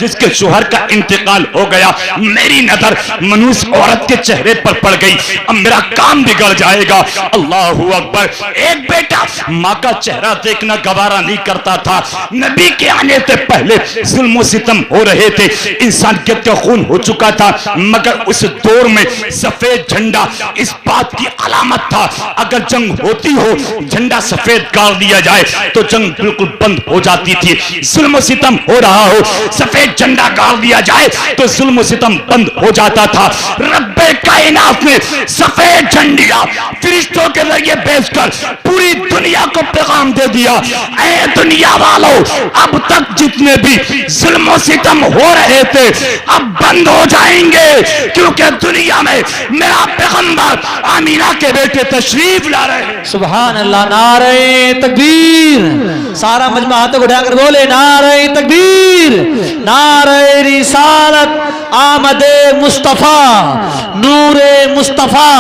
जिसके शोहर का इंतकाल हो गया, मेरी नजर मनुष्य औरत के चेहरे पर पड़ गई, अब मेरा काम बिगड़ जाएगा। अल्लाहू अकबर। एक बेटा माँ का चेहरा देखना गवारा नहीं करता था। नबी के आने से पहले जुल्म सितम हो रहे थे, इंसानियत का खून हो चुका था, मगर उस दौर में सफेद झंडा इस बात की अलामत था, अगर जंग होती हो झंडा सफेद गाड़ दिया जाए तो जंग बिल्कुल बंद हो जाती थी। जुल्म सितम हो रहा हो, सफेद झंडा गाड़ दिया जाए तो जुल्म सितम बंद हो जाता था। रब्बे कायनात ने सफेद झंडिया फरिश्तों के जरिए भेजकर पूरी दुनिया को पैगाम दे दिया, ऐ दुनिया वालों, अब तक जितने भी जुल्म सितम हो रहे थे अब बंद हो जाएंगे, क्योंकि दुनिया में मेरा पैगंबर आमीना के बेटे तशरीफ ला रहे हैं। सुभान अल्लाह। नारे तकबीर। सारा मजमा हाथों को उठाकर बोले नारे तकबीर, नारे रिसालत, आमदे मुस्तफा, नूरे मुस्तफा,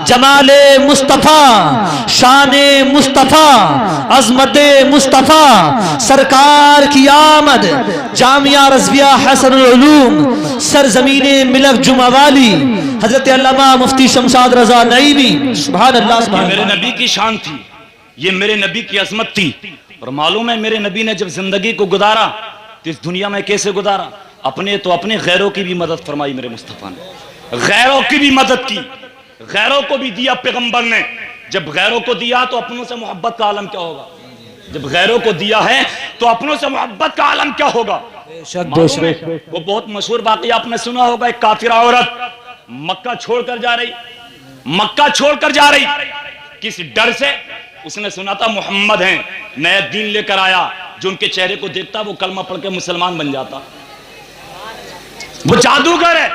जमाले मुस्तफा, शाने मुस्तफा, अजमते मुस्तफा, सरकार की आमद, जामिया रज़विया हसनुल उलूम, सरजमीने मिलक जुमा वाली, हजरत अल्लामा मुफ्ती शमशाद रजा नईमी। सुभान अल्लाह। सुभान मेरे नबी की शान थी, ये मेरे नबी की अजमत थी। और मालूम है मेरे नबी ने जब जिंदगी को गुजारा तो इस दुनिया में कैसे गुजारा, अपने तो अपने गैरों की भी मदद फरमाई मेरे मुस्तफा ने, गैरों की भी मदद की, गैरों को भी दिया पैगंबर ने। जब गैरों को दिया तो अपनों से मोहब्बत का आलम क्या होगा, जब गैरों को दिया है तो अपनों से मोहब्बत का आलम क्या होगा। वो बहुत मशहूर वाकया आपने सुना होगा, एक काफिरा औरत मक्का छोड़कर जा रही, मक्का छोड़कर जा रही, किस डर से, उसने सुना था मोहम्मद हैं, नया दीन लेकर आया, जो उनके चेहरे को देखता वो कलमा पढ़ के मुसलमान बन जाता, वो जादूगर है।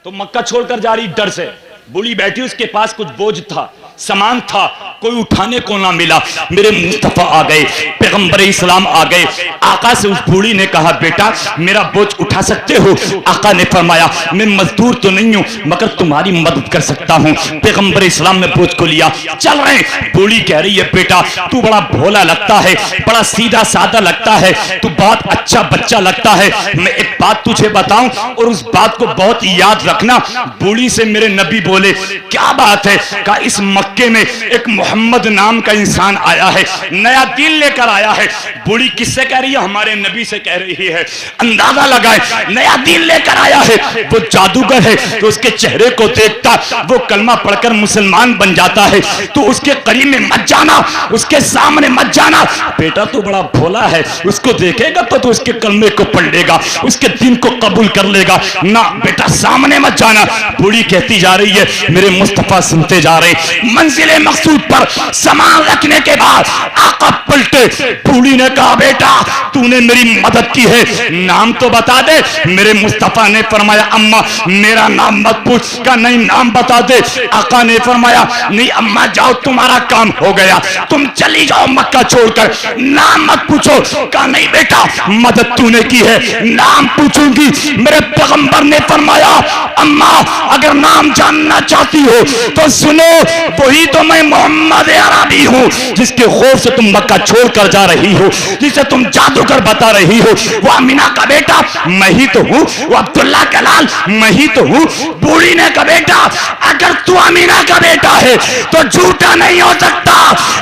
तो मक्का छोड़कर जा रही डर से, बूढ़ी बैठी, उसके पास कुछ बोझ था, सामान था, कोई उठाने को ना मिला। मेरे मुस्तफा आ गए, पैगंबर इस्लाम आ गए। आका से उस बूढ़ी ने कहा, बेटा मेरा बोझ उठा सकते हो? आका ने फरमाया, मैं मजदूर तो नहीं हूं मगर तुम्हारी मदद कर सकता हूं। पैगंबर इस्लाम ने बोझ को लिया, चल रहे। बूढ़ी कह रही है, बेटा तू बड़ा भोला लगता है, बड़ा सीधा साधा लगता है, तू बहुत अच्छा बच्चा लगता है, मैं एक बात तुझे बताऊं और उस बात को बहुत याद रखना। बूढ़ी से मेरे नबी बोले, क्या बात है? कहा, इस मक्के में एक मोहम्मद नाम का इंसान आया है, नया दीन लेकर आया है। बूढ़ी किससे कह रही है? हमारे नबी से कह रही है। अंदाजा लगाए, नया दीन लेकर आया है, वो जादूगर है, तो उसके चेहरे को देखता वो कलमा पढ़कर मुसलमान बन जाता है। तो उसके करीब में मत जाना, उसके सामने मत जाना, बेटा तू बड़ा भोला है, उसको देखेगा तो उसके कलमे को पढ़ लेगा, उसके दीन को कबूल कर लेगा, ना बेटा सामने मत जाना। बूढ़ी कहती जा रही है, मेरे मुस्तफा सुनते जा रहे। मंजिले मकसूद पर सामान रखने के बाद आका पलटे, बूढ़ी ने कहा, बेटा तूने मेरी मदद की है, नाम तो बता दे। मेरे मुस्तफा ने फरमाया, अम्मा मेरा नाम मत पूछ। का नहीं, नाम बता दे। आका ने फरमाया, नहीं अम्मा जाओ, तुम्हारा काम हो गया, तुम चली जाओ मक्का छोड़कर, नाम मत पूछो। का नहीं बेटा, मदद तूने की है, नाम पूछूंगी। मेरे पैगंबर ने फरमाया, अम्मा अगर नाम जानना चाहती हो तो सुनो, वही तो मैं मोहम्मद अरबी हूँ, जिसके खौफ से तुम मक्का छोड़कर जा रही हो, जिसे तुम जादूगर बता रही हो। वो अमीना का बेटा मैं ही तो हूँ, वो अब्दुल्ला का लाल मैं ही तो हूँ। बूढ़ी ने कहा, बेटा अगर तू अमीना का बेटा है तो झूठा नहीं हो सकता,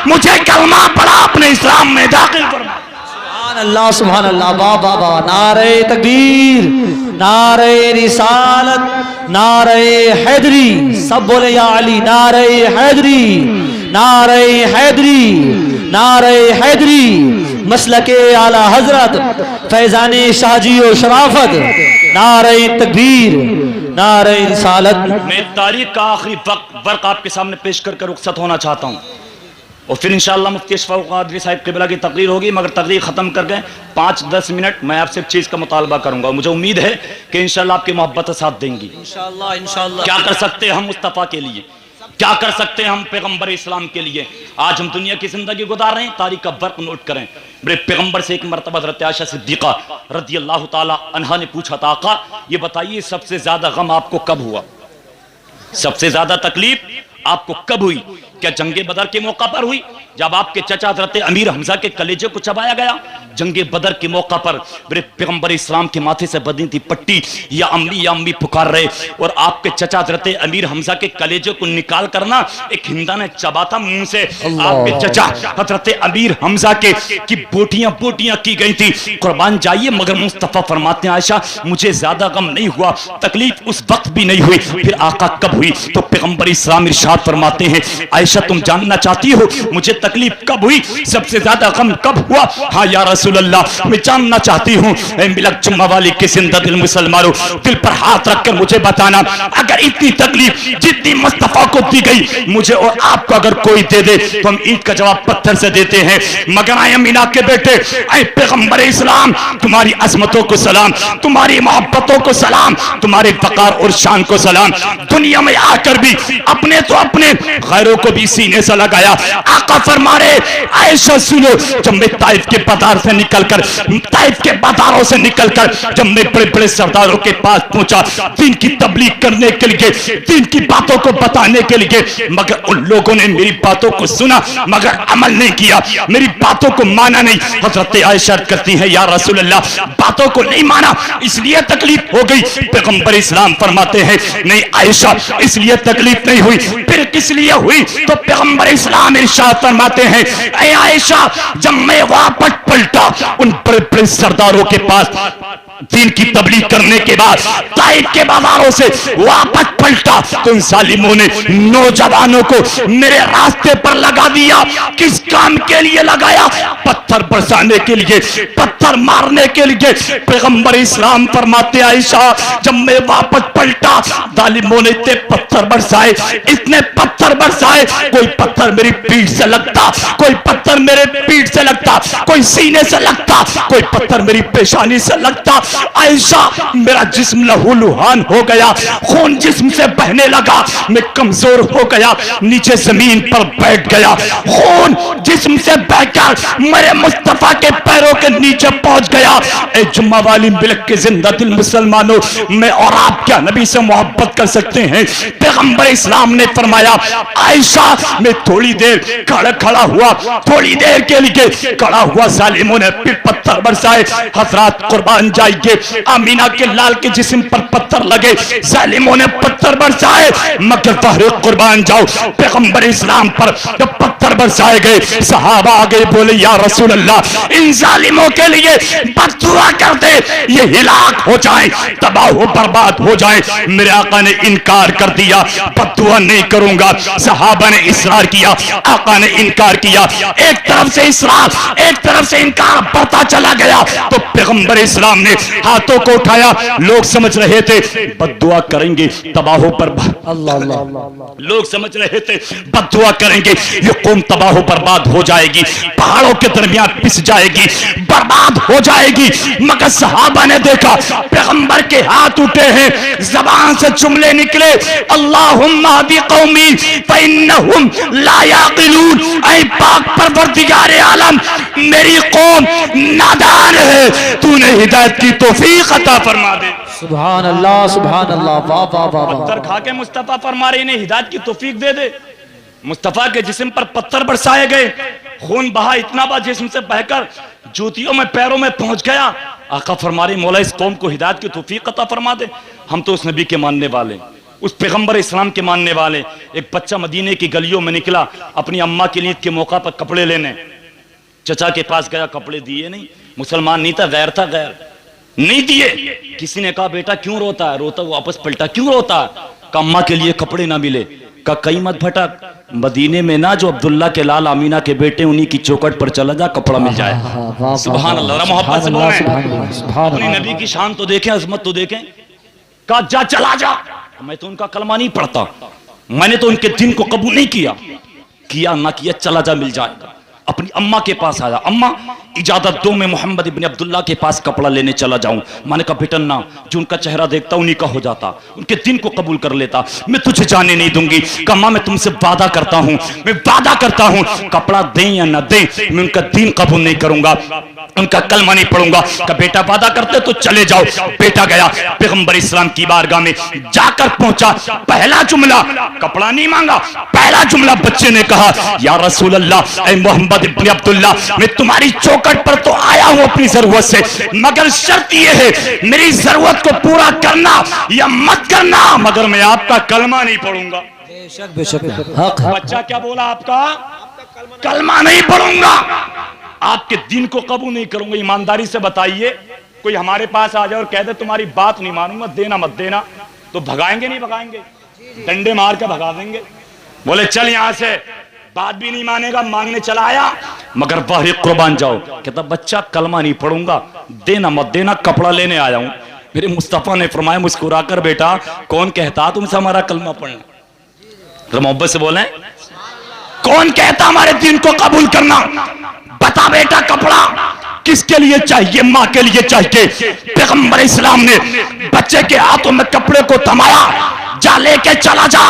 मुझे कलमा पढ़ा, अपने इस्लाम में दाखिल फरमा। अल्लाह। सुभान अल्लाह। वाह वाह वाह। नारे तकबीर, नारे रिसालत, नारे हैदरी। सब बोले या अली। नारे हैदरी, नारे हैदरी, नारे हैदरी। मसलके आला हजरत फैजाने शाहजी और शराफत। नारे तकबीर, नारे रिसालत। मैं तारीख का आखिरी वर्क आपके सामने पेश कर रुखसत होना चाहता हूँ, और फिर इंशाअल्लाह मुफ्ती अशफाक कादरी साहिब क़िबला की तकरीर होगी। मगर तकरीर ख़त्म कर गए 5-10 मिनट मैं आपसे एक चीज़ का मुतालबा करूंगा। मुझे उम्मीद है कि इंशाअल्लाह आपकी मोहब्बत साथ देंगी। इंशाअल्लाह इंशाअल्लाह। क्या कर सकते हैं हम मुस्तफ़ा के लिए, क्या कर सकते हैं हम पैगंबर इस्लाम के लिए। आज हम दुनिया की जिंदगी गुजार रहे हैं, तारीख का वर्क नोट करें। मेरे पैगंबर से एक मरतबा हज़रत आयशा सिद्दीक़ा रज़ियल्लाहु ताला अन्हा ने पूछा था, आका ये बताइए सबसे ज्यादा गम आपको कब हुआ, सबसे ज्यादा तकलीफ आपको कब हुई? क्या जंगे बदर के मौका पर हुई, जब आपके चचा हज़रत अमीर हमजा के कलेजे को चबाया गया? जंगे बदर के मौका पर मेरे पैगंबर इस्लाम के माथे से बनी थी पट्टी, या अम्मी पुकार रहे, और आपके चचा हज़रत अमीर हमजा के कलेजे को निकाल करना एक हिंदा ने चबा था मुंह से। आपके चचा हज़रत अमीर हमजा के की बोटियां बोटियां की गई थी, कुर्बान जाइए। मगर मुस्तफा फरमाते हैं आयशा मुझे ज्यादा गम नहीं हुआ, तकलीफ उस वक्त भी नहीं हुई। फिर आका कब हुई? तो पैगंबर इस्लाम इरशाद फरमाते हैं आयशा तुम जानना चाहती हो मुझे तकलीफ कब हुई, सबसे ज्यादा गम कब हुआ? हाँ या रसूल अल्लाह मैं जानना चाहती हूँ। मिलक जुम्मा वाली के जिंदा दिल मुसलमानों, दिल पर हाथ रखकर मुझे बताना, अगर इतनी तकलीफ जितनी मुस्तफा को दी गई मुझे और आपको अगर कोई दे दे तो हम ईद का जवाब पत्थर से देते हैं। मगर आए अमीना के बेटे, आए पैगंबर इस्लाम तुम्हारी अजमतों को सलाम, तुम्हारी मोहब्बतों को सलाम, तुम्हारे वकार और शान को सलाम। दुनिया में आकर भी अपने तो अपने गैरों को भी सीने से लगाया। आका फरमा रहे आयशा सुनो, जब मैं ताइफ के बाजार से निकलकर, ताइफ के बाजारों से निकलकर जब मैं बड़े बड़े सरदारों के पास पहुंचा दीन की तबलीग करने के लिए, दीन की बातों को बताने के लिए, मगर उन लोगों ने मेरी बातों को सुना मगर अमल नहीं किया, मेरी बातों को माना नहीं। हजरत आयशा करती है या रसूल अल्लाह बातों को नहीं माना इसलिए तकलीफ हो गई। पैगंबर इस्लाम फरमाते हैं नहीं आयशा इसलिए तकलीफ नहीं हुई, फिर किस लिए हुई? तो पैगंबर इस्लाम इरशाद फरमाते हैं ऐ आयशा जब मैं वापस पलटा उन बड़े बड़े सरदारों के पास दीन की तबलीग करने के बाद ताइफ के बाजारों से वापस पलटा तो उन जालिमों ने नौजवानों को मेरे रास्ते पर लगा दिया। किस काम के लिए लगाया? पत्थर बरसाने के लिए, पत्थर मारने के लिए। पैगंबर इस्लाम फरमाते आयशा जब मैं वापस पलटा जालिमों ने इतने पत्थर बरसाए, इतने पत्थर बरसाए, कोई पत्थर मेरी पीठ से लगता, कोई पत्थर मेरे पीठ से लगता, कोई सीने से लगता, कोई पत्थर मेरी पेशानी से लगता। आयशा मेरा जिस्म लहूलुहान हो गया, खून जिस्म से बहने लगा, मैं कमजोर हो गया, नीचे जमीन पर बैठ गया, खून जिस्म से बहकर मेरे मुस्तफा के पैरों के नीचे पहुंच गया। ए जुम्मा वाली मिलक के जिंदा दिल मुसलमानों, मैं और आप क्या नबी से मोहब्बत कर सकते हैं? पैगंबर इस्लाम ने फरमाया आयशा मैं थोड़ी देर खड़ा हुआ, थोड़ी देर के लिए खड़ा हुआ, जालिमों ने फिर पत्थर बरसाए। हजरात कुर्बान जाइए, आमीना के लाल के जिस्म पर पत्थर लगे, जालिमों ने पत्थर बरसाए, मगर बहरे कुर्बान जाओ पैगंबर इस्लाम पर जब पत्थर बरसाए गए सहाबा आ गए, बोले या रसूल अल्लाह इन जालिमों के लिए बद्दुआ कर दे, ये हिलाक हो जाए, तबाह हो बर्बाद हो जाए। मेरे आका ने इनकार कर दिया, बद्दुआ नहीं करूंगा। सहाबा ने इसरार किया, आका ने इनकार किया। एक तरफ से इसरार एक तरफ से इनकार बढ़ता चला गया तो पैगंबर इस्लाम ने हाथों को उठाया। लोग समझ रहे थे बद्दुआ करेंगे तबाह बर्बाद, अल्लाह अल्लाह, लोग समझ रहे थे बद्दुआ करेंगे ये कौम तबाह बर्बाद हो जाएगी, पहाड़ों के दरमियान पिस जाएगी, बर्बाद हो जाएगी। मगर सहाबा ने देखा पैगंबर के हाथ उठे हैं, जबान से जुमले निकले अल्लाहुम्मा हदी कौमी फइन्नहुम ला याक़िलून। ऐ पाक परवरदिगार आलम मेरी कौम नादान है, तूने हिदायत की तौफीक अता फरमा दे। सुभान अल्लाह सुभान अल्लाह, वाह वाह वाह। पत्थर खा के मुस्तफा फरमा रहे इन्हें हिदायत की तौफीक दे दे। मुस्तफा के जिस्म पर पत्थर बरसाए गए, खून बहा इतना बा जिस्म से बहकर जूतियों में पैरों में पहुंच गया। आका फरमा रहे मौला इस कौम को हिदायत की तौफीक अता फरमा दे। हम तो उस नबी के मानने वाले, उस पैगंबर इस्लाम के मानने वाले। एक बच्चा मदीने की गलियों में निकला अपनी अम्मा के ईद के मौका पर कपड़े लेने, चचा के पास गया, कपड़े दिए नहीं, मुसलमान नहीं था, गैर था, गैर नहीं दिए। किसी ने कहा बेटा क्यों रोता है? रोता वो वापस पलटा, क्यों रोता है? कहा अम्मा के लिए कपड़े ना मिले। कहा कहीं मत भटक, मदीने में ना जो अब्दुल्ला के लाल आमीना के बेटे उन्हीं की चौकट पर चला जा, कपड़ा मिल जाए। सुभान अल्लाह, मोहब्बत से बोलें, अपनी नबी की शान तो देखें, अजमत तो देखें। कहा जा चला जा, मैं तो उनका कलमा नहीं पढ़ता, मैंने तो उनके दिन को कबूल नहीं किया, किया ना किया, चला जा मिल जाएगा। अपनी अम्मा के पास आया, अम्मा इजाजत दो मैं मोहम्मद इब्न अब्दुल्ला के पास कपड़ा लेने चला जाऊं। मैंने कहा बेटा ना, जो उनका चेहरा देखता उन्हीं का हो जाता, उनके दिन को कबूल कर लेता, मैं तुझे जाने नहीं दूंगी। कहा मां मैं तुमसे वादा करता हूं, मैं वादा करता हूं, कपड़ा दें या ना दें मैं उनका दीन कबूल नहीं करूंगा। उनका कलमा नहीं पढ़ूंगा। का बेटा वादा करते तो चले जाओ। बेटा गया पैगंबर इस्लाम की बारगाह में जाकर पहुंचा। पहला जुमला कपड़ा नहीं मांगा, पहला जुमला बच्चे ने कहा या रसूल अल्लाह ए मोहम्मद इब्न अब्दुल्ला, मैं तुम्हारी चौखट पर तो आया हूं अपनी जरूरत से, मगर शर्त यह है मेरी जरूरत को पूरा करना या मत करना, मगर मैं आपका कलमा नहीं पढ़ूंगा। बेशक बेशक हक है। बच्चा क्या बोला? आपका कलमा नहीं पढ़ूंगा, आपके दिन को कबूल नहीं करूंगा। ईमानदारी से बताइए, कोई हमारे पास आ जाए और कह दे तुम्हारी बात नहीं मानूंगा, देना मत देना, तो भगाएंगे नहीं भगाएंगे? डंडे मार के भगा देंगे। बोले चल यहां से, बात भी नहीं मानेगा, मांगने चला आया, मगर बाहर कुर्बान जाओ। कहता बच्चा कलमा नहीं पढ़ूंगा, देना मत देना, कपड़ा लेने आया हूं। मेरे मुस्तफा ने फरमाया मुस्कुराकर, बेटा कौन कहता तुमसे हमारा कलमा पढ़ना? तो मोहब्बत से बोले कौन कहता हमारे दिन को कबूल करना? बता बेटा कपड़ा किसके लिए चाहिए? मां के लिए चाहिए। पैगंबर इस्लाम ने बच्चे के हाथों में कपड़े को थमाया, जा लेके चला जा,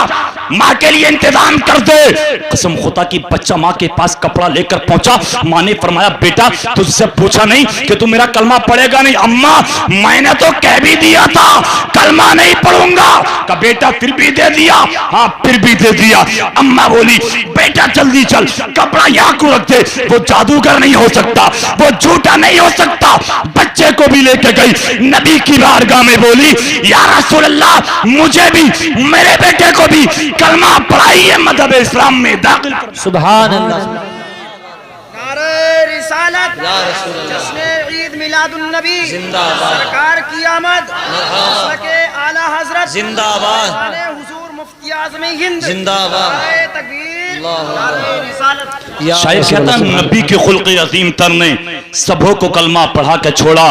मां के लिए इंतजाम कर दे। कसम खुदा की बच्चा मां के पास कपड़ा लेकर पहुंचा। मां ने फरमाया बेटा तुझसे पूछा नहीं कि तू मेरा कलमा पढ़ेगा नहीं? अम्मा मैंने तो कह भी दिया था कलमा नहीं पढ़ूंगा। का बेटा फिर भी दे दिया? हाँ फिर भी दे दिया। अम्मा बोली बेटा जल्दी चल, कपड़ा यहाँ को रख दे, वो जादूगर नहीं हो सकता, वो झूठा नहीं हो सकता। बच्चे को भी लेके गई नबी की बारगाह में, बोली या रसूल अल्लाह मुझे भी मेरे बेटे को भी कलमा पढ़ाइए, मज़हब इस्लाम में दाखिल कर। सुभान अल्लाह। नारे रिसालत, जश्न ईद मिलादुन नबी जिंदाबाद, सरकार की आमद, सके आला हजरत जिंदाबाद, हुजूर मुफ्ती आज़म हिंद जिंदाबाद, तकबीर, नारे रिसालत। शायर कहता नबी के खुल्क़े अज़ीम तर ने सबों को कलमा पढ़ा के छोड़ा,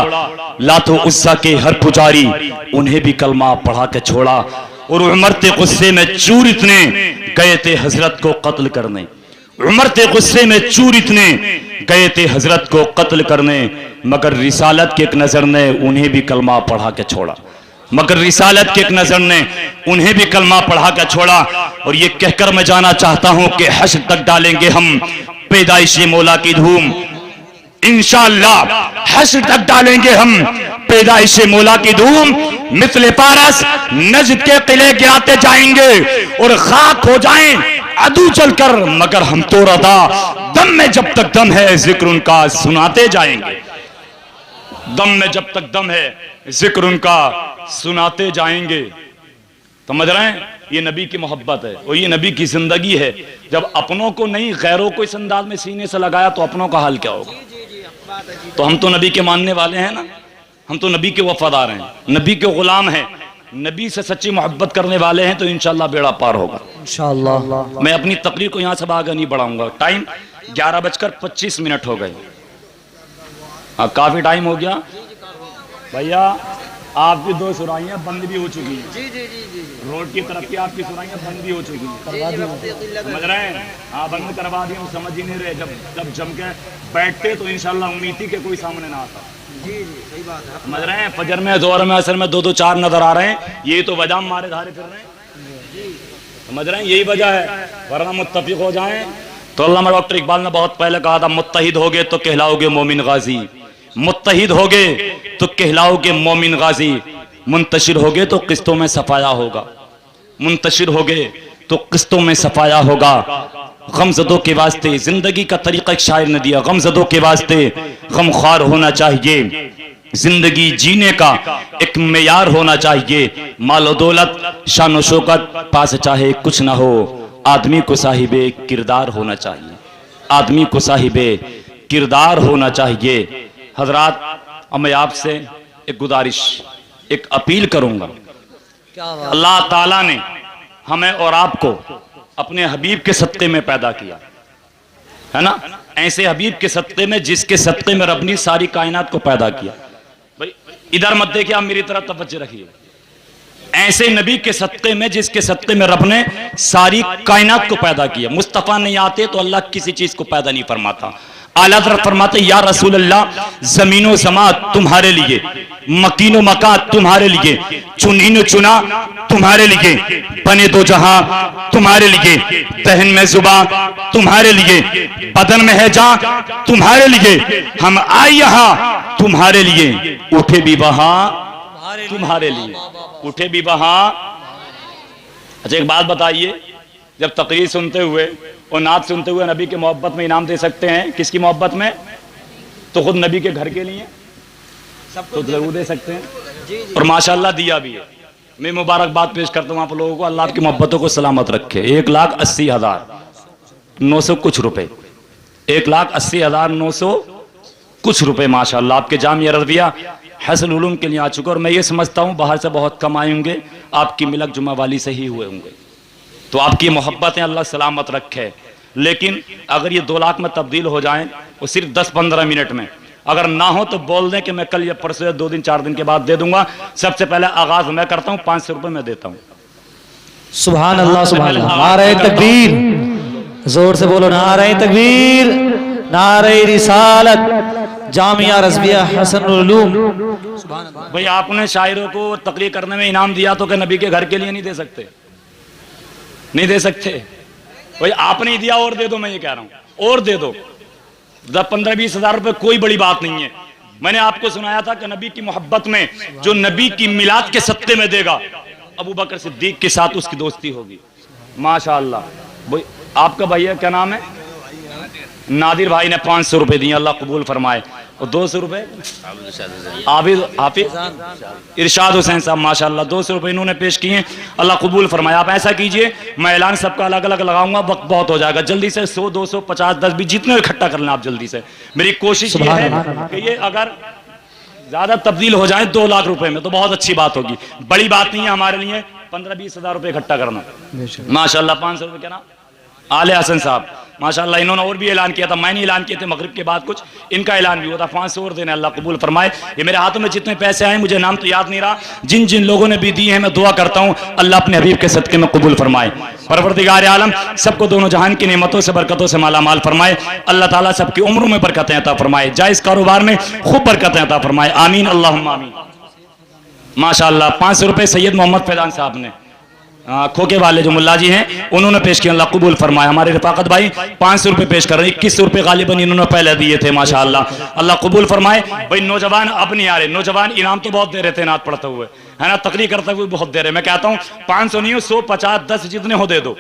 लातो उस्सा के हर पुजारी उन्हें भी कलमा पढ़ा के छोड़ा। और उमर ते गुस्से में चूर इतने गए थे हजरत को कत्ल करने, उमर ते गुस्से में चूर इतने गए थे हजरत को कत्ल करने, मगर रिसालत की एक नजर ने उन्हें भी कलमा पढ़ा के छोड़ा, मगर रिसालत की एक नजर ने उन्हें भी कलमा पढ़ा के छोड़ा। और ये कहकर मैं जाना चाहता हूं कि हश्र तक डालेंगे हम पैदाइश मौला की धूम, इंशाअल्लाह हश्र तक डालेंगे हम पैदाइश मौला की धूम। मिस्ले पारस नजद के किले गिराते जाएंगे और खाक हो जाएं अदू चलकर, मगर हम तो रदा दम में जब तक दम है जिक्र उनका सुनाते जाएंगे, दम में जब तक दम है जिक्र उनका सुनाते जाएंगे। समझ रहे हैं? ये नबी की मोहब्बत है और ये नबी की जिंदगी है। जब अपनों को नहीं गैरों को इस अंदाज में सीने से लगाया तो अपनों का हाल क्या होगा? तो हम तो नबी के मानने वाले हैं ना, हम तो नबी के वफादार हैं, नबी के गुलाम हैं, नबी से सच्ची मोहब्बत करने वाले हैं, तो इंशाल्लाह बेड़ा पार होगा इंशाअल्लाह। मैं अपनी तकरीर को यहाँ से आगे नहीं बढ़ाऊंगा। टाइम 11:25 हो गए। काफी टाइम हो गया भैया। आपकी 2 सुराइयां बंद भी हो चुकी हैं, जी जी जी जी रोड की तरफ की आपकी सुराइयां बंद भी हो चुकी हैं, समझ रहे हैं? हाँ बंद करवा दिए, हम समझ ही नहीं रहे। जब जम के बैठते तो इंशाल्लाह उम्मीद थी कि कोई सामने ना आता। जी जी सही बात है। समझ रहे हैं? फजर में जोहर में असर में 2-2 4 नजर आ रहे हैं, यही तो वजह मारे धारे फिर रहे हैं, समझ रहे हैं? यही वजह है, वरना मुत्तफिक हो जाएं तो अल्लामा डॉक्टर इकबाल ने बहुत पहले कहा था मुत्तहिद होगे तो कहलाओगे मोमिन गाजी, मुत्तहिद होगे तो कहलाओगे मोमिन गाजी, मुंतशिर होगे तो किस्तों में सफाया होगा, मुंतशिर होगे तो किस्तों में सफाया होगा। गमजदों के वास्ते जिंदगी का तरीका एक शायर ने दिया, गमजदों के वास्ते गमख्वार होना चाहिए, जिंदगी जीने का एक मेयार होना चाहिए। मालो दौलत शान व शौकत पास चाहे कुछ ना हो, आदमी को साहिबे किरदार होना चाहिए, आदमी को साहिबे किरदार होना चाहिए। हजरात अब मैं आपसे एक गुजारिश, एक अपील करूंगा। अल्लाह ताला ने हमें और आपको अपने हबीब के सदक़े में पैदा किया है ना, ऐसे हबीब के सदक़े में जिसके सदक़े में रब ने सारी कायनात को पैदा किया। भाई इधर मत देखिए, आप मेरी तरफ तवज्जो रखिए। ऐसे नबी के सदक़े में जिसके सदक़े में रब ने सारी कायनात को पैदा किया। मुस्तफ़ा नहीं आते तो अल्लाह किसी चीज को पैदा नहीं फरमाता। आला हज़रत फरमाते या रसूल अल्लाह, जमीनो समा तुम्हारे लिए, मकीनो मका तुम्हारे लिए, चुनीनो चुना तुम्हारे लिए, बने दो जहां तुम्हारे लिए, तहन में जुबा तुम्हारे लिए, बदन में है जान तुम्हारे लिए, हम आए यहां तुम्हारे लिए, उठे भी वहां तुम्हारे लिए, उठे भी वहां। अच्छा एक बात बताइए, जब तकरीर सुनते हुए और नात सुनते हुए नबी के मोहब्बत में इनाम दे सकते हैं, किसकी मोहब्बत में? तो खुद नबी के घर के लिए तो जरूर दे सकते हैं, और माशाल्लाह दिया भी है। मैं मुबारकबाद पेश करता हूँ आप लोगों को, अल्लाह आपकी मोहब्बतों को सलामत रखे। 1,80,900 कुछ रुपए, 1,80,900 कुछ रुपए माशाल्लाह आपके जामिया रज़विया हसन उलूम के लिए आ चुके। और मैं ये समझता हूँ बाहर से बहुत कम आए होंगे, आपकी मिलक जुमा वाली से ही हुए होंगे, तो आपकी मोहब्बतें अल्लाह सलामत रखे। लेकिन अगर ये 2 लाख में तब्दील हो जाएं और सिर्फ 10-15 मिनट में, अगर ना हो तो बोल दें कि मैं कल या परसों या 2 दिन 4 दिन के बाद दे दूंगा। सबसे पहले आगाज मैं करता हूं, 500 रुपए मैं देता हूं। सुभान अल्लाह, सुभान अल्लाह। नारे तकबीर, जोर से बोलो नारे तकबीर, नारे रिसालत, जामिया रज़विया हसनुल उलूम। भाई आपने शायरों को तकरीर करने में इनाम दिया तो क्या नबी के घर के लिए नहीं दे सकते? नहीं दे सकते? भाई आपने ही दिया और दे दो, मैं ये कह रहा हूं और दे दो। 10-15-20 हजार रुपए कोई बड़ी बात नहीं है। मैंने आपको सुनाया था कि नबी की मोहब्बत में जो नबी की मिलाद के सत्ते में देगा, अबू बकर सिद्दीक के साथ उसकी दोस्ती होगी। माशाअल्लाह। भाई आपका भैया क्या नाम है? नादिर भाई ने 500 रुपए दिए, अल्लाह कबूल फरमाए। और 200 रुपए हाफिज इरशाद हुसैन साहब माशाअल्लाह 200 रुपए इन्होंने पेश किए, अल्लाह कबूल फरमाए। आप ऐसा कीजिए, मैं ऐलान सबका अलग अलग लगाऊंगा, वक्त बहुत हो जाएगा, जल्दी से 100, 200, 50, 10 भी जितने इकट्ठा कर लें आप जल्दी से। मेरी कोशिश ये है कि ये अगर ज्यादा तब्दील हो जाए 2 लाख रुपए में तो बहुत अच्छी बात होगी। बड़ी बात नहीं है हमारे लिए 15-20 हजार रुपए इकट्ठा करना। माशाअल्लाह 500 रुपए क्या ना आले हसन साहब माशाअल्लाह, इन्होंने और भी ऐलान किया था, मैंने ऐलान किए थे मगरिब के बाद, कुछ इनका ऐलान भी होता। 500 और देने, अल्लाह कबूल फरमाए। ये मेरे हाथों में जितने पैसे आए, मुझे नाम तो याद नहीं रहा, जिन जिन लोगों ने भी दिए हैं, मैं दुआ करता हूँ अल्लाह अपने हबीब के सदके में कबूल फरमाए। परवरदिगार आलम सबको दोनों जहान की नेमतों से बरकतों से माला माल फरमाए। अल्लाह ताला सबकी उम्रों में बरकतें अता फरमाए, जायज कारोबार में खूब बरकतें अता फरमाए। आमीन अल्लाहुम्मा आमीन। माशाअल्लाह 500 रुपए सैयद मोहम्मद फैजान साहब ने, खोके वाले जो मुल्ला जी हैं, उन्होंने पेश किया, अल्लाह कबूल फरमाए। हमारे रफाकत भाई 500 रुपए पेश कर रहे हैं, 2100 रुपए गालिबन इन्होंने पहले दिए थे माशाअल्लाह, अल्लाह कबूल फरमाए। भाई नौजवान अब नहीं आ रहे, नौजवान इनाम तो बहुत दे रहे थे नात पढ़ते हुए, है ना, तकरीर करते हुए बहुत दे रहे। मैं कहता हूँ 500 नहीं हो, 100, 50, 10 जितने हो दे दो,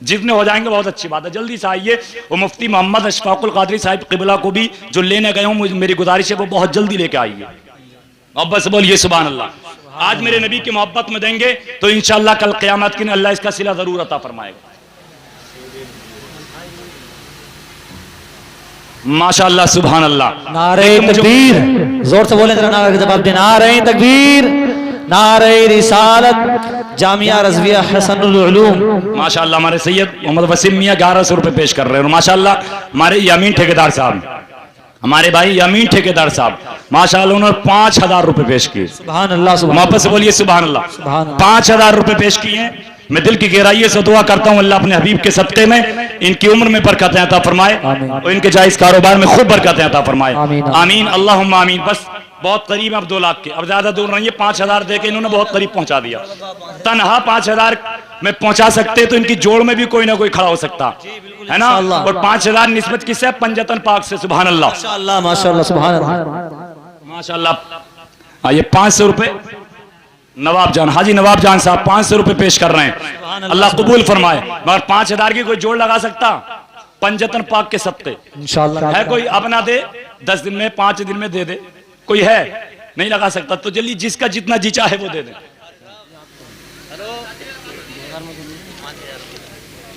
जितने हो जाएंगे बहुत अच्छी बात है। जल्दी से आइए। वो मुफ्ती मोहम्मद अशफाकुल कादरी साहिब किबला को भी जो लेने गए हूँ, मेरी गुजारिश है वो बहुत जल्दी लेके आइए। अब बस बोलिए सुभान अल्लाह। आज मेरे नबी की मोहब्बत में देंगे तो इंशाअल्लाह कल क़यामत के दिन अल्लाह इसका सिला जरूर अता फरमाएगा। माशाअल्लाह सुभान अल्लाह। नारे तकबीर, जोर से बोले जरा, नारे का जवाब दे। नारे तकबीर, नारे रिसालत, जामिया रज़विया हसनुल उलूम। माशाअल्लाह हमारे सैयद मोहम्मद वसीम मियां 1100 रुपए पेश कर रहे हैं। और माशाअल्लाह हमारे यामीन ठेकेदार साहब, हमारे भाई यामीन ठेकेदार साहब माशाअल्लाह उन्होंने 5000 रुपए पेश किए। सुभान अल्लाह, सुभान वापस से बोलिए सुभान अल्लाह। 5000 रुपए पेश किए। मैं दिल की गहराई से दुआ करता हूँ अल्लाह अपने हबीब के सदक़े में इनकी उम्र में बरकतें अता फरमाए और इनके जायज कारोबार में खूब बरकतें अता फरमाए। आमीन अल्लाहुम्मा आमीन। बस बहुत करीब अब 2 लाख के, अब ज्यादा दूर नहीं है। 5000 देके इन्होंने बहुत करीब पहुंचा दिया। तनहा 5000 में पहुंचा सकते तो इनकी जोड़ में भी कोई ना कोई खड़ा हो सकता है ना। और 5000 निस्बत किससे? पंजतन पाक से। सुभान अल्लाह माशाअल्लाह, माशाअल्लाह, सुभान अल्लाह, माशाअल्लाह। ये 500 रुपए नवाब जान, हाजी नवाब जान साहब 500 रुपए पेश कर रहे हैं, अल्लाह कबूल फरमाए। मगर 5000 की कोई जोड़ लगा सकता? पंजतन पाक के सत्ते इंशाअल्लाह है कोई? अपना दे 10 दिन में, 5 दिन में दे दे, कोई है? नहीं लगा सकता तो जल्दी जिसका जितना जी चाहे वो दे दे।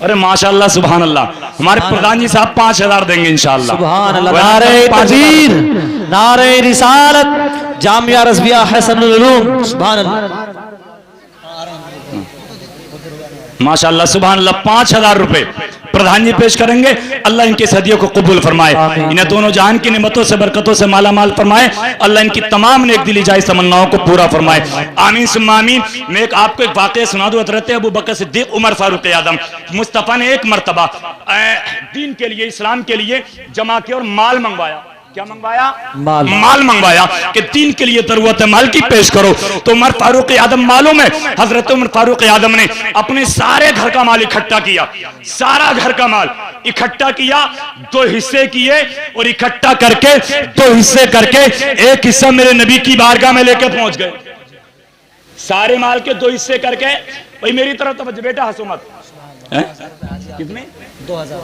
अरे माशाअल्लाह सुभान अल्लाह। हमारे प्रधान जी साहब 5000 देंगे इंशाअल्लाह। सुभान अल्लाह। नारे तकबीर, नारे रिसालत, जामिया रज़विया हसनुल उलूम। सुभान अल्लाह, माशाअल्लाह सुभान अल्लाह। 5000 रुपए प्रधान जी पेश करेंगे। अल्लाह इनके सदियों को कबूल फरमाए, इन्हें दोनों जहान की नेमतों से बरकतों से माला माल फरमाए। अल्लाह इनकी तमाम नेक दिली जायज़ तमन्नाओं को पूरा फरमाए, आमीन सुम्मा आमीन। मैं आपको एक वाक़या सुना दूं। हज़रत अबू बकर सिद्दीक़, उमर फारूक आज़म, मुस्तफ़ा ने एक मरतबा दीन के लिए, इस्लाम के लिए जमा किया और माल मंगवाया। क्या मंगवाया? माल मंगवाया कि दीन के लिए जरूरत है, माल की पेश करो। तो उमर फारूक आज़म, मालूम है हजरत उमर फारूक आज़म ने अपने सारे घर का माल इकट्ठा किया, सारा घर का माल इकट्ठा किया, 2 हिस्से किए और इकट्ठा करके 2 हिस्से करके एक हिस्सा मेरे नबी की बारगाह में लेके पहुंच गए। सारे माल के 2 हिस्से करके, भाई मेरी तरफ तवज्जो बेटा, हंसो मत। कितने? 2000।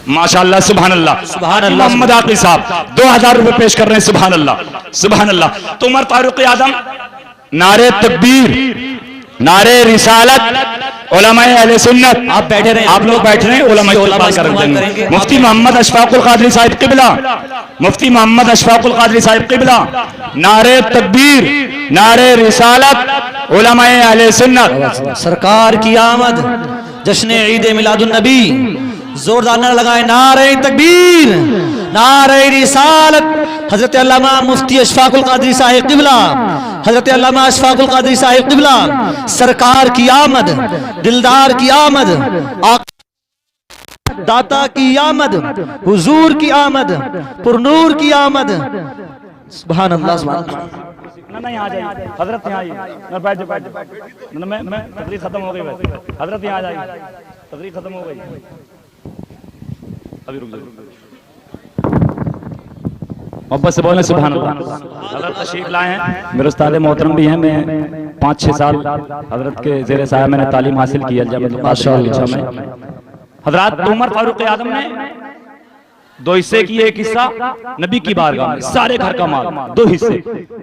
माशाअल्लाह, सुभान अल्लाह, सुभान अल्लाह। मोहम्मद आकिब साहब 2000 रुपए पेश कर रहे हैं, सुभान अल्लाह, सुभान अल्लाह। तो उमर फारूक आज़म नारे तकबीर, नारे रिसालत, उलमाए अहले सुन्नत, आप बैठे रहे, आप लोग बैठ रहे हैं, उलमाए इस्तक़बाल करेंगे। मुफ्ती मोहम्मद अशफाकुल क़ादरी साहिब क़िबला, मुफ्ती मोहम्मद अशफाकुल क़ादरी साहिब क़िबला, नारे तकबीर, नारे रिसालत, उलमाए अहले सुन्नत। सरकार की आमद, जश्न ईद मिलादुन नबी, जोरदार नारा लगाए, नारे तकबीर, नारे रिसालत। हजरत अल्लामा मुफ्ती अशफाकुल क़ादरी साहिब क़िबला, हजरत अल्लामा अशफाकुल क़ादरी साहिब क़िबला, सरकार की आमद, दिलदार की आमद, दाता की आमद, हुजूर की आमद, पुरनूर की आमद। सुभान अल्लाह, सुभान अल्लाह। ना यहाँ जाइए हजरत, यहाँ आइए, बैठ जाओ, बैठ जाओ। मैं तकरीर खत्म हो गई, वैसे हजरत यहाँ जाइए, तकरीर खत्म हो गई, अभी रुक जाओ, मोहब्बत से बोले सुभान अल्लाह। हजरत तशरीफ लाए हैं, मेरे उस्ताद मोहतरम भी हैं। मैं 5-6 साल हजरत के ज़ेरे साया मैंने तालीम हासिल की है, माशाअल्लाह में। हजरत उमर फारूक आज़म ने 2 हिस्से किए, एक हिस्सा नबी की बारगाह में, सारे घर का माल 2 हिस्से,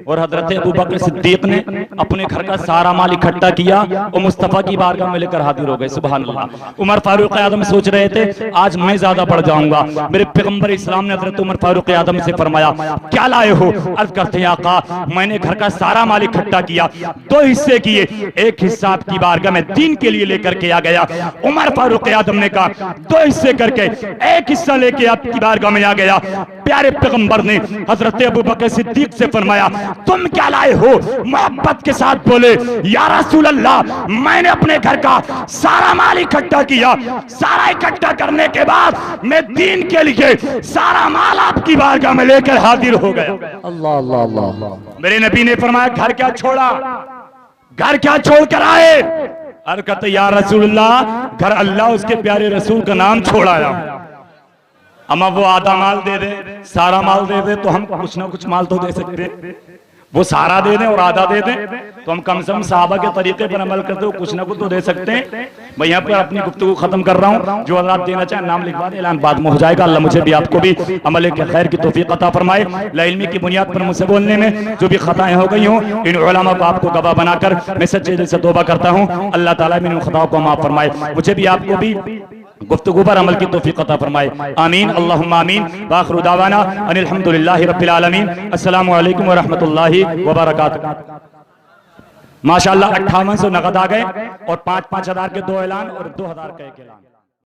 और हजरत अबू बकर सिद्दीक ने अपने घर का सारा माल इकट्ठा किया और मुस्तफ़ा की बारगाह में लेकर हाजिर हो गए, सुभान अल्लाह। उमर फारूक आज़म सोच रहे थे आज मैं ज्यादा बढ़ जाऊंगा। मेरे पैगंबर इस्लाम ने हजरत उमर फारूक आज़म से फरमाया, क्या लाए हो? अर्ज करते हैं, आका मैंने घर का सारा माल इकट्ठा किया, 2 हिस्से किए, एक हिस्सा आपकी बारगाह में दीन के लिए लेकर के आ गया। उमर फारूक आज़म ने कहा 2 हिस्से करके एक हिस्सा लेके आपकी बारगाह में आ गया। प्यारे पैगंबर ने हजरत अबू बकर सिद्दीक से फरमाया, तुम क्या लाए हो? मोहब्बत के साथ बोले, या रसूल अल्लाह, मैंने अपने घर का सारा माल इकट्ठा किया, सारा इकट्ठा करने के बाद मैं दीन के लिए सारा माल आपकी बारगाह में लेकर हाजिर हो गया। अल्लाह अल्लाह अल्लाह। मेरे नबी ने फरमाया, घर क्या छोड़ा? घर क्या छोड़ कर आए? अरे कहते, या रसूल अल्लाह, घर अल्लाह उसके प्यारे रसूल का नाम छोड़ आया। अमा वो आधा माल दे दे, सारा माल दे दे, तो हम कुछ ना कुछ माल तो दे सकते। वो सारा दे दें और आधा दे दें तो हम कम से कम सहाबा के तरीके पर अमल करते हो कुछ ना कुछ तो दे सकते हैं। मैं यहाँ पर अपनी गुफ्तगू खत्म कर रहा हूँ। जो हज़रात देना चाहे नाम लिखवा दें, ऐलान बाद में हो जाएगा। अल्लाह मुझे भी आपको भी अमल के खैर की तौफीक अता फरमाए। ला इल्मी की बुनियाद पर मुझसे बोलने में जो भी खताएं हो गई हों, इन उलमा को आपको गवाह बनाकर मैं सच्चे दिल से तौबा करता हूँ। अल्लाह ताला इन खताओं को माफ फरमाए, मुझे भी आपको भी गुफ्तगू पर अमल की तौफीक अता फरमाए। आमीन अल्लाहुम्मा आमीन। वाखिरु दावाना अनिल हम्दुलिल्लाहि रब्बिल आलमीन। अस्सलामु अलैकुम व रहमतुल्लाहि व बरकातुहू। माशाअल्लाह 5800 नगद आ गए और 5-5 हजार के 2 ऐलान और 2000 का 1 ऐलान।